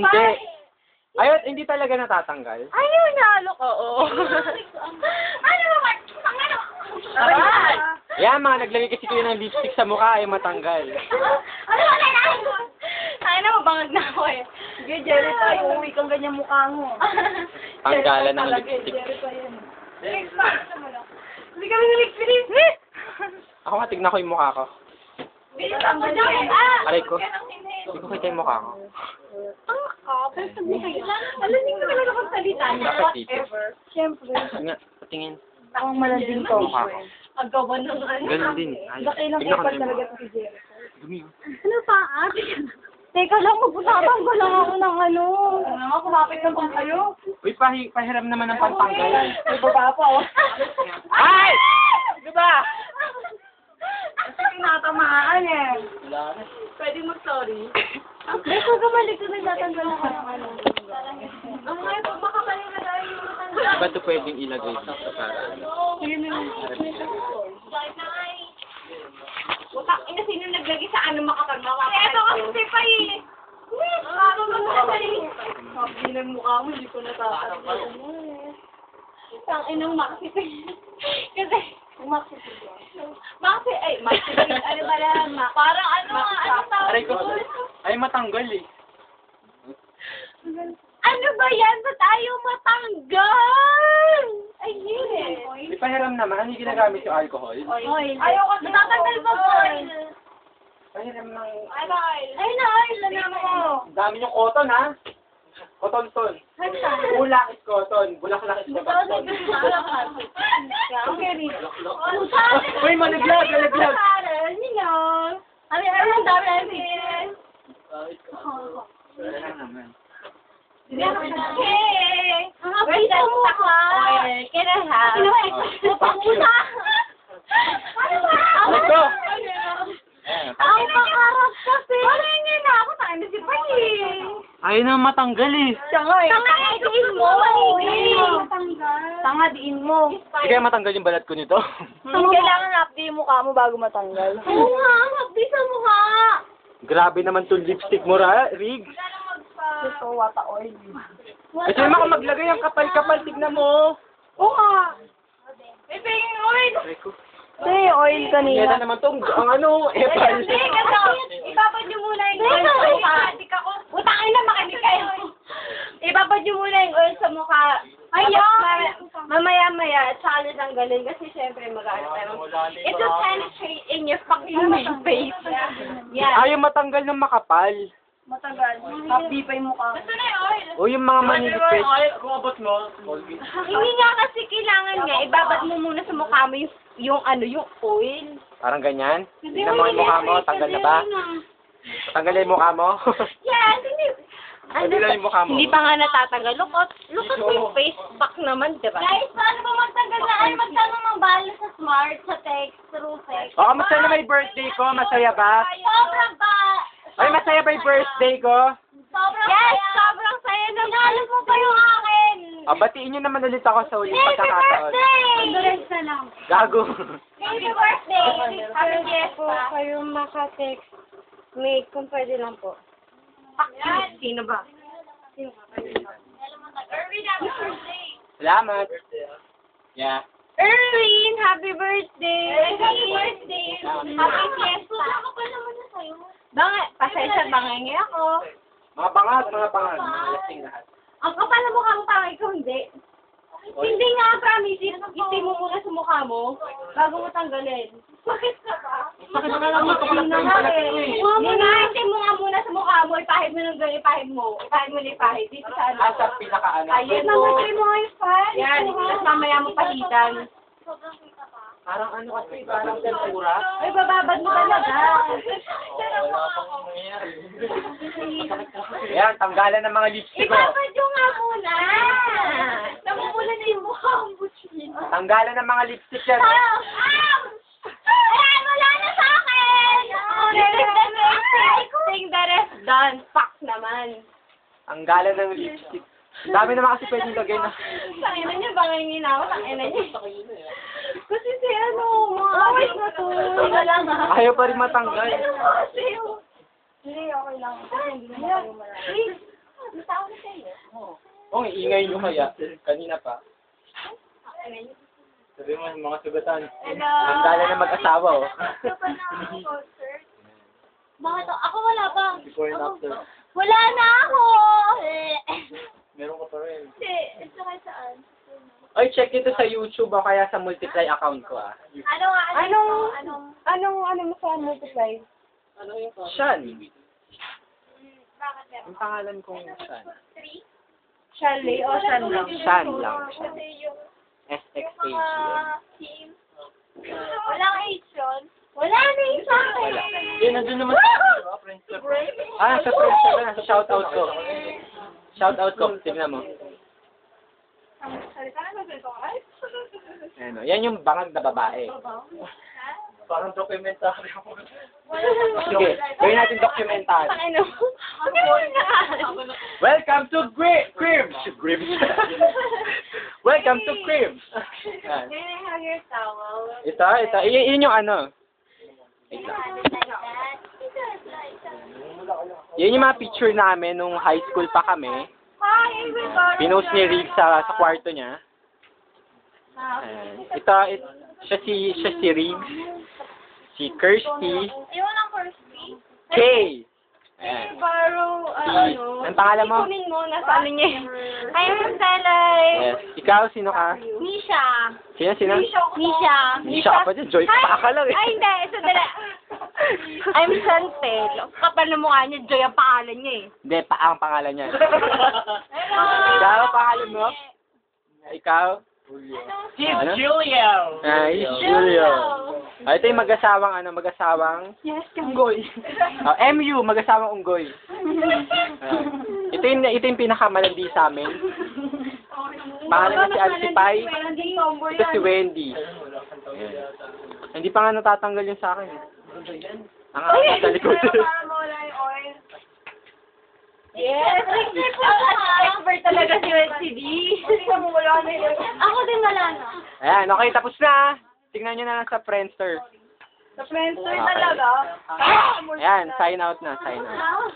Hindi. Ayun, hindi talaga natatanggal. Ayaw na, look, oo. Ano naman? Aray! Yan, mga naglagay kasi kayo ng lipstick sa mukha ay matanggal. Ano wala na? Ay na, mabangag na ako eh. Sige, Jerry tayo. Uwi kang ganyan mukha mo. Tanggalan ng lipstick. Jerry pa yan. Hindi kami niligpilis. Ako nga, tignan ko yung mukha ko. Bilis ang ganyan. Ah! Aray ko. Hindi ko kita yung mukha ko. Ang kapal sa mukha. Alam niyo ka talaga kung salita niya. Dapat dito. Siyempre. Sige nga, patingin. Ang malanding ko. Mukha ko. Ang gawan ng ano. Ganun din. Ay, Bakit lang tignan ko kapal na yung talaga mukha. si Jerry. Dumi, oh. Ano pa, ate? Teka lang, magpapatang ko lang ako ng ano. Ano, kumapit lang pang kayo. Uy, pahiram naman ng pantanggal. May baba pa, oh. Ay! Di ba? Kasi tinatamaan eh. Wala na. Pwede mag-sorry. May pagkamalik ko nagtatanggal ako ng ano. Ang ngayon, pag makapaling na tayo yung matanggal. Ba't ito pwedeng ilagay dito para ano? Yun na. Utak, ina sino naglagay sa ano makapagmawa? Ito kasi si Pai. Sabi ng mukha mo, hindi ko natatanda. Ang inang Maxi. Kasi, Maxi, ano ba lang, parang ano tawag? Aray ko. Ay, matanggal eh. Ano ba yan? Ba't ayaw matanggal? Ayun. May pahiram naman, hindi ginagamit yung alcohol. Oil. Ayaw ko. Natatanggal ba oil? Pahiram ng... Ay na oil. Ano mo? Dami yung cotton, ha? Cotton ton. Bulak is cotton. Bulaklak is cotton. Uy, malaglag, malaglag. Ano ang dami natin? Wala naman. Hey! Where's the oil? Can I have? Papusa! Ano ba? Aray ko! Ang pangarap kasi. Ano yun na ako? Tayo na si Pai. Ayaw na matanggal eh. Tanga, diin mo. Tanga, diin mo. Hindi kaya matanggal yung balat ko nito. Kailangan update yung mukha mo bago matanggal. Oo nga, update sa mukha. Grabe naman tong lipstick mo, Rig. Gusto wata oil. Kasi naman kung maglagay ang kapal-kapal, tignan mo. Oo nga. May penging oil. Aray ko. Ito yung oil kanina. Kaya naman tong, ang ano, epal. Hindi, kasi ibabad nyo muna yung oil sa mukha. Utangin na, makinig kayo. Ibabad nyo muna yung oil sa mukha. Mamaya-maya, tsaka na tanggalin kasi syempre mag-ano tayo. It will penetrate in your fucking face. Yeah. Ayaw matanggal ng makapal. Matagal. Happy pa yung mukha. Gusto na yung oil. O yung mga manilipit. Hindi nga kasi kailangan nga, ibabad mo muna sa mukha mo yung oil. Parang ganyan. Tignan mo yung mukha mo, tanggal na ba? Tanggalin yung mukha mo. Yes, hindi. Pwede lang yung mukha mo. Hindi pa nga natatanggal. Look at yung face back naman, diba? Guys, paano ba magtanggal na? Ay, magtanong ng bala sa smart, sa text, through text. O, kamusta na may birthday ko? Masaya ba? Sobrang ba? Ay, masaya ba yung birthday ko? Sobrang yes, saya. Sobrang saya na. Inalas mo pa yung akin. O, batiin nyo naman ulit ako sa ulit Happy pagkakataon. birthday! Condolence na lang. Gago. Happy birthday! Happy fiesta. Kayo maka-text. May, kung pwede lang po. Sino ba? Sino ka? Erwin, happy birthday! Salamat. Yeah. Erwin, happy birthday! Happy birthday! Happy fiesta! Ako pa naman na sa'yo. Bangay, pasensya, bangay ako. Mga bangag, mga bangag. Mga lasing lahat. Ang kapal na mukha mo pangay ko, hindi. Hindi nga, promise. Iti mo muna sa mukha mo bago mo tanggalin. Bakit ka ba? Bakit na lang ito ko lang yung balat ko eh? Hindi nga, iti mo nga muna sa mukha mo. Ipahid mo ng gano'n, ipahid mo. Ipahid mo na ipahid. Dito sa ano. Sa pinaka ano. Ayan mo. Mamatay mo nga yung fan. Yan, tapos mamaya mo pahitan. Parang ano kasi, parang tempura. Ay, bababad mo talaga. Yan, tanggalan ng mga lipstick ko. Ibabad yung nga muna. Namumula na yung mukha ang butsin. Tanggalan ng mga lipstick yan. Ayan, wala na sa akin! Think the rest done. Fuck naman. Tanggalan ng lipstick. Ang dami naman kasi pwedeng lagay na. Tangina niya, bangingin ako. Tangina niya. Kasi si ano, mga awit na to. Wala nga. Ayaw pa rin matanggal. Hindi, okay lang. Kasi hindi na tayo malaki. Oh, ingay nyo kaya. Kanina pa. Sabi mo, mga sugatan. Hello. Ang dala na mag-asawa, oh. Ito pa na ang concert. Bakit ako wala pa? Before and after. Wala na ako! Meron ka pa rin. Hindi, ito kayo saan? Ay, check ito sa YouTube o kaya sa Multiply account ko, ah. Anong mo sa multiply? Sean. Bakit meron? Ang pangalan kong Sean. Shelly o Shan lang? Sean lang. Kasi yung SXH. team. Walang H yun? Wala na yung sa akin. Wala. Yun, nandun naman sa Friendster. Ah, sa Friendster na. Sa shoutout ko. Shoutout ko. Tignan mo. Ano, yan yung bangag na babae. Parang dokumentary ako. Sige, gawin natin dokumentary. Ano? Welcome to Crims! Welcome to Crims! Yan. Can I have your towel? Ito. Yun yung ano. Ito. Yun yung mga picture namin nung high school pa kami. Hi, everybody! Pinost ni Rick sa kwarto niya. Ayan. Siya si Riggs. Si Kirsty. Iwan ang Kirsty. Kay. Ayan. Baro, Ang pangalan mo? Ikunin mo, nasa ano niya. I'm Selay. Yes. Ikaw, sino ka? Nisha. Sino? Nisha. Nisha ka pa dyan. Joy pa ka lang eh. Ay, hindi. Sandali. I'm Chantel. Kapal na mukha niya, Joy ang pangalan niya eh. Hindi, ang pangalan niya. Hello. Ikaw, pangalan mo? Ikaw? Si Ano? Julio. Ay, Julio. Ito yung mag-asawang Yes, Unggoy. MU, mag-asawang unggoy. Ito yung pinakamalandi sa amin. Pangalan niya si Alcipay. Ito si Wendy. Ayan. Hindi pa nga natatanggal yun sa akin. Ang aking sa likod. Yes, expert talaga si WCD. Ako din wala na. Ayan, okay, tapos na. Tingnan nyo na lang sa Friendster. Sa Friendster Okay. talaga. Ayan, sign out na, sign out.